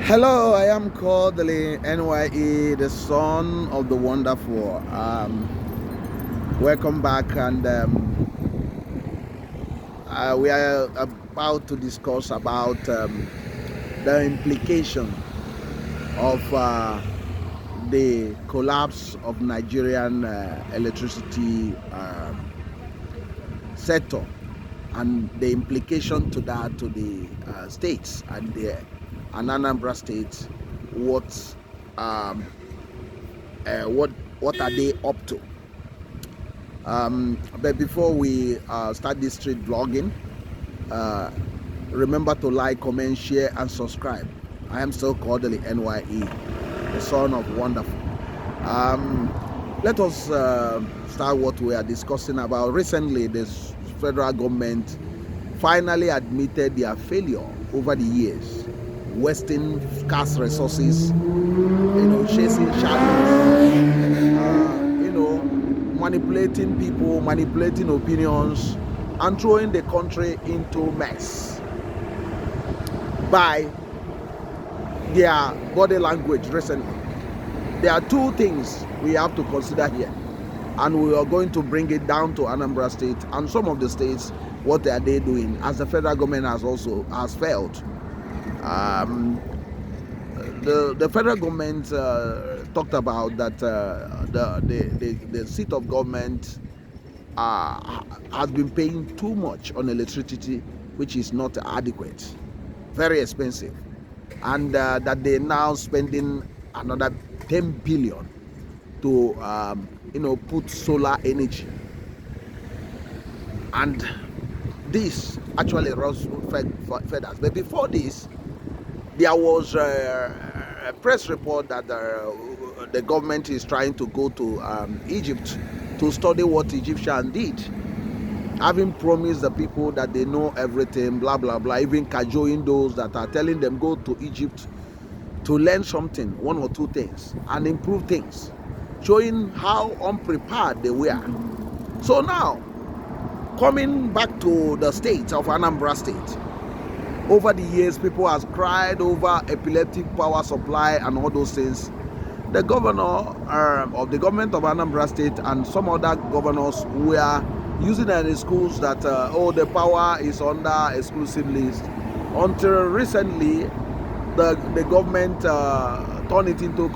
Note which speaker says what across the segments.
Speaker 1: Hello, I am Kodili-nye, the son of the wonderful. Welcome back, and we are about to discuss about the implication of the collapse of Nigerian electricity sector, and the implication to that to the states and the Anambra State. What um, what are they up to? But before we start this street vlogging, uh, remember to like, comment, share, and subscribe. I am still Kodili-nye, the son of wonderful. Let us start what we are discussing about. Recently, the federal government finally admitted their failure over the years, wasting scarce resources, chasing shadows, manipulating people, manipulating opinions, and throwing the country into mess by their body language recently. There are two things we have to consider here, and we are going to bring it down to Anambra State and some of the states. What are they doing? As the federal government has failed. The federal government talked about that the seat of government has been paying too much on electricity, which is not adequate, very expensive, and that they're now spending another 10 billion to put solar energy, and this actually fed us. But before this, there was a press report that the government is trying to go to Egypt to study what Egyptians did, having promised the people that they know everything, blah blah blah, even cajoling those that are telling them go to Egypt to learn something, one or two things, and improve things, showing how unprepared they were. So now, coming back to the state of Anambra State, over the years, people have cried over epileptic power supply and all those things. The governor of the government of Anambra State and some other governors were using an excuse that the power is under exclusive list. Until recently, the government turned it into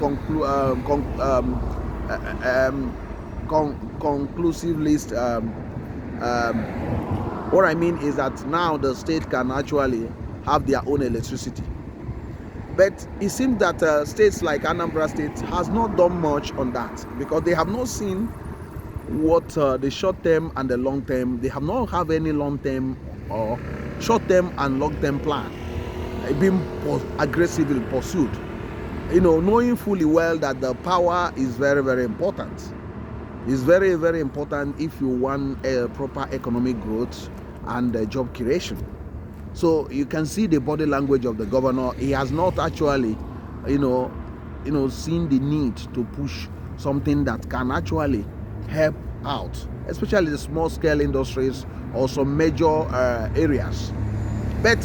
Speaker 1: conclusive list. What I mean is that now the state can actually have their own electricity. But it seems that states like Anambra State has not done much on that, because they have not seen what the short term and the long term. They have not have any long term or short term and long term plan being aggressively pursued. Knowing fully well that the power is very, very important. It's very, very important if you want a proper economic growth and job creation. So you can see the body language of the governor. He has not actually, seen the need to push something that can actually help out, especially the small-scale industries or some major areas. But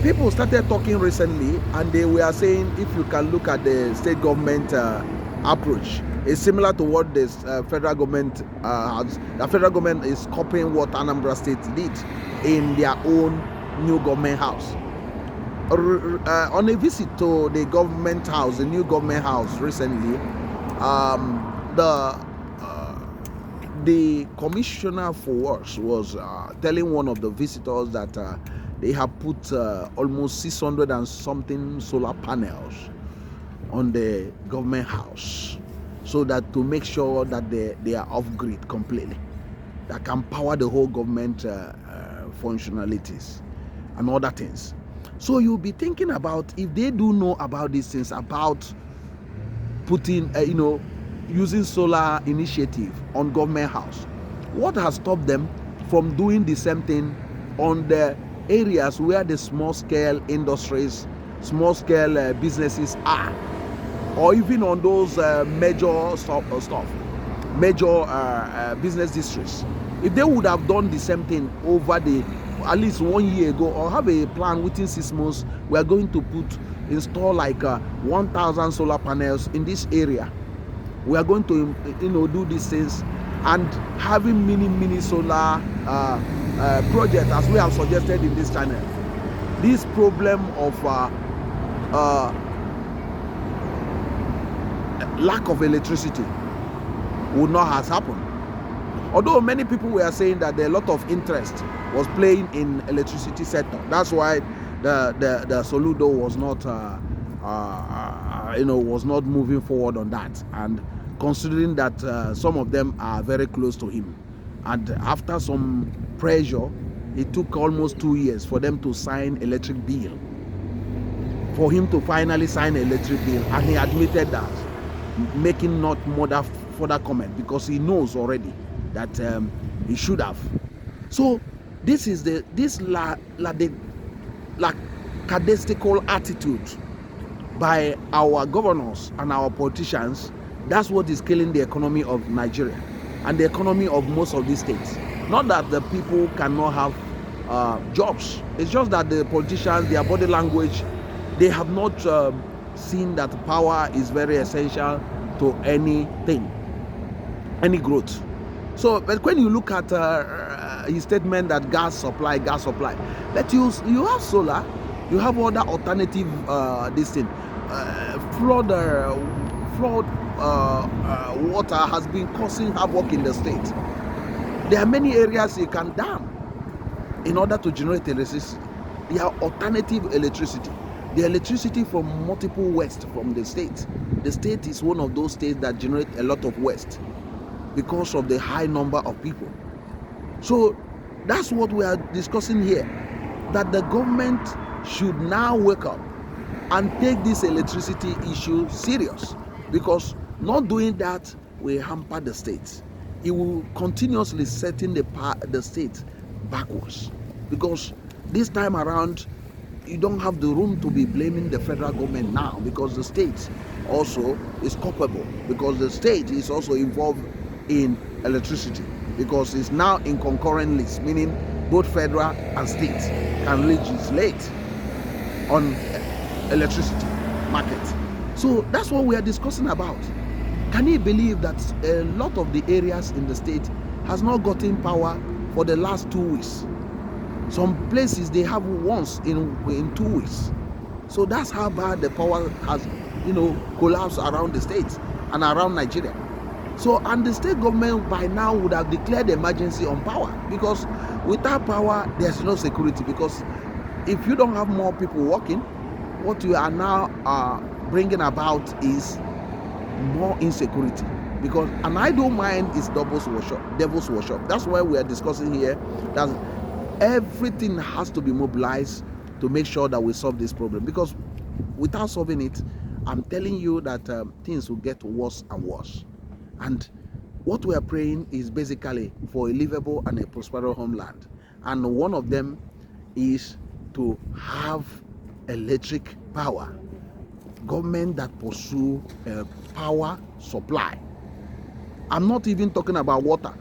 Speaker 1: people started talking recently, and they were saying, if you can look at the state government approach, it's similar to what this federal government has. The federal government is copying what Anambra State did in their own new government house. On a visit to the government house, the new government house recently, the commissioner for works was telling one of the visitors that they have put almost 600 and something solar panels on the government house, so that to make sure that they are off grid completely, that can power the whole government functionalities and other things. So you'll be thinking about, if they do know about these things, about putting using solar initiative on government house, what has stopped them from doing the same thing on the areas where the small scale industries, small scale businesses are, or even on those major business districts? If they would have done the same thing over at least 1 year ago, or have a plan within 6 months, we are going to put install like 1,000 solar panels in this area. We are going to, do these things, and having mini solar project, as we have suggested in this channel. This problem of lack of electricity would not have happened. Although many people were saying that a lot of interest was playing in electricity sector. That's why the Soludo was not was not moving forward on that. And considering that some of them are very close to him, and after some pressure, it took almost 2 years for them to sign electric bill, for him to finally sign electric bill, and he admitted that, making not further comment, because he knows already that he should have. So this is the lackadaisical attitude by our governors and our politicians. That's what is killing the economy of Nigeria and the economy of most of these states. Not that the people cannot have jobs. It's just that the politicians, their body language, they have not seen that power is very essential to anything, any growth. So, but when you look at his statement that gas supply, but you have solar, you have other alternative this thing. Flood water has been causing havoc in the state. There are many areas you can dam in order to generate electricity. There are alternative electricity. The electricity from multiple waste from the state. The state is one of those states that generate a lot of waste because of the high number of people. So that's what we are discussing here, that the government should now wake up and take this electricity issue serious, because not doing that will hamper the state. It will continuously setting the state backwards, because this time around you don't have the room to be blaming the federal government now, because the state also is culpable, because the state is also involved in electricity, because it's now in concurrent list, meaning both federal and state can legislate on electricity market. So that's what we are discussing about. Can you believe that a lot of the areas in the state has not gotten power for the last 2 weeks? Some places they have once in 2 weeks. So that's how bad the power has collapsed around the state and around Nigeria. So, and the state government by now would have declared emergency on power, because without power there's no security. Because if you don't have more people working, what you are now bringing about is more insecurity. Because an idle mind is devil's workshop. That's why we are discussing here that everything has to be mobilized to make sure that we solve this problem, because without solving it, I'm telling you that things will get worse and worse. And what we are praying is basically for a livable and a prosperous homeland, and one of them is to have electric power, government that pursue power supply. I'm not even talking about water.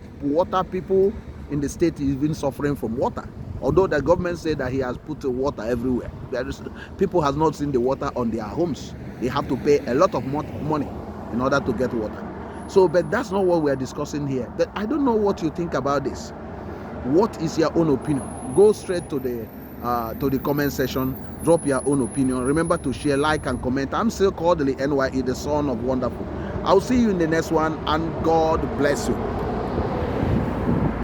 Speaker 1: People in the state is even suffering from water, although the government said that he has put water everywhere. People has not seen the water on their homes. They have to pay a lot of money in order to get water. So, but that's not what we are discussing here. But I don't know what you think about this. What is your own opinion? Go straight to the comment section. Drop your own opinion. Remember to share, like, and comment. I'm still Kodili-nye, the son of wonderful. I'll see you in the next one, and God bless you.